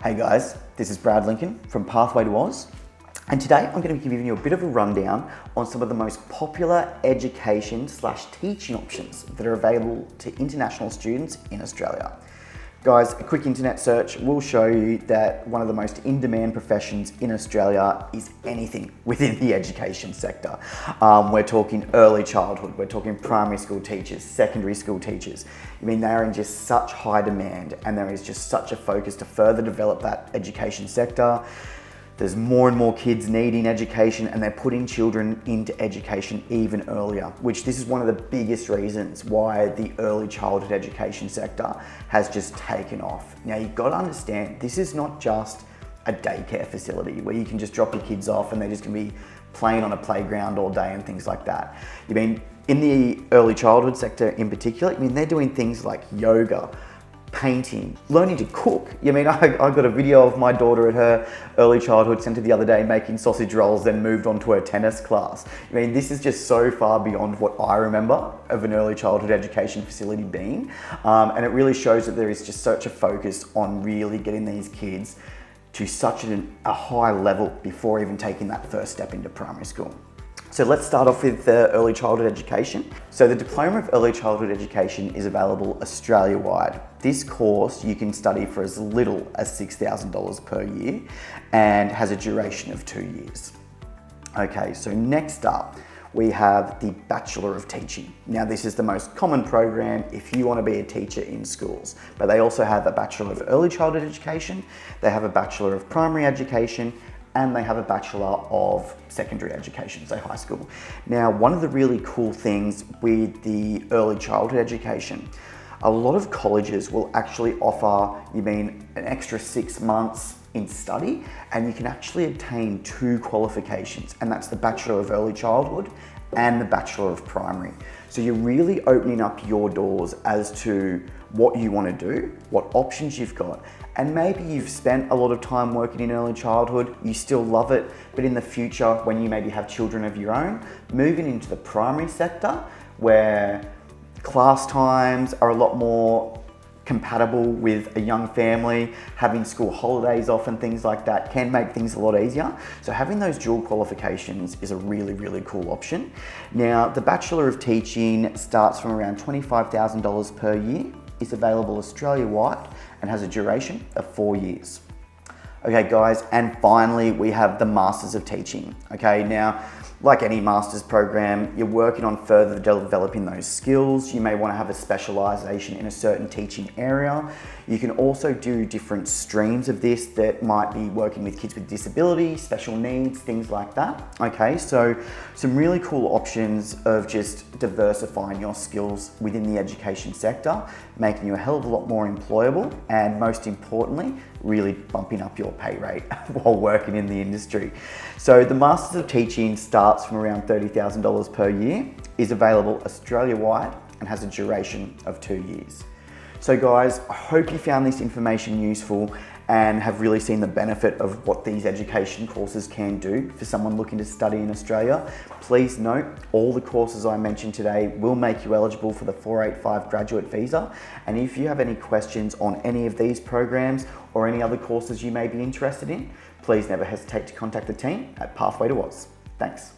Hey guys, this is Brad Lincoln from Pathway to Oz, and today I'm going to be giving you a bit of a rundown on some of the most popular education/teaching options that are available to international students in Australia. Guys, a quick internet search will show you that one of the most in-demand professions in Australia is anything within the education sector. We're talking early childhood, we're talking primary school teachers, secondary school teachers. I mean, they are in just such high demand, and there is just such a focus to further develop that education sector. There's more and more kids needing education, and they're putting children into education even earlier, which this is one of the biggest reasons why the early childhood education sector has just taken off. Now, you've got to understand, this is not just a daycare facility where you can just drop your kids off and they're just gonna be playing on a playground all day and things like that. I mean, in the early childhood sector in particular, I mean, they're doing things like yoga, painting, learning to cook. I mean, I got a video of my daughter at her early childhood centre the other day making sausage rolls, then moved on to her tennis class. I mean, this is just so far beyond what I remember of an early childhood education facility being. And it really shows that there is just such a focus on really getting these kids to such a high level before even taking that first step into primary school. So let's start off with early childhood education. So the Diploma of Early Childhood Education is available Australia-wide. This course you can study for as little as $6,000 per year and has a duration of 2 years. Okay, so next up, we have the Bachelor of Teaching. Now, this is the most common program if you want to be a teacher in schools, but they also have a Bachelor of Early Childhood Education, they have a Bachelor of Primary Education, and they have a Bachelor of Secondary Education, so high school. Now, one of the really cool things with the early childhood education, a lot of colleges will actually offer, an extra 6 months in study, and you can actually obtain 2 qualifications, and that's the Bachelor of Early Childhood and the Bachelor of Primary. So you're really opening up your doors as to what you want to do, what options you've got, and maybe you've spent a lot of time working in early childhood, you still love it, but in the future, when you maybe have children of your own, moving into the primary sector where class times are a lot more compatible with a young family, having school holidays off and things like that can make things a lot easier. So having those dual qualifications is a really, really cool option. Now, the Bachelor of Teaching starts from around $25,000 per year, is available Australia-wide and has a duration of 4 years. Okay guys, and finally we have the Masters of Teaching. Okay, now, like any master's program, you're working on further developing those skills. You may want to have a specialization in a certain teaching area. You can also do different streams of this that might be working with kids with disability, special needs, things like that. Okay, so some really cool options of just diversifying your skills within the education sector, making you a hell of a lot more employable, and most importantly, really bumping up your pay rate while working in the industry. So the Masters of Teaching starts from around $30,000 per year, is available Australia-wide and has a duration of 2 years. So guys, I hope you found this information useful and have really seen the benefit of what these education courses can do for someone looking to study in Australia. Please note, all the courses I mentioned today will make you eligible for the 485 graduate visa. And if you have any questions on any of these programs or any other courses you may be interested in, please never hesitate to contact the team at Pathway to Oz. Thanks.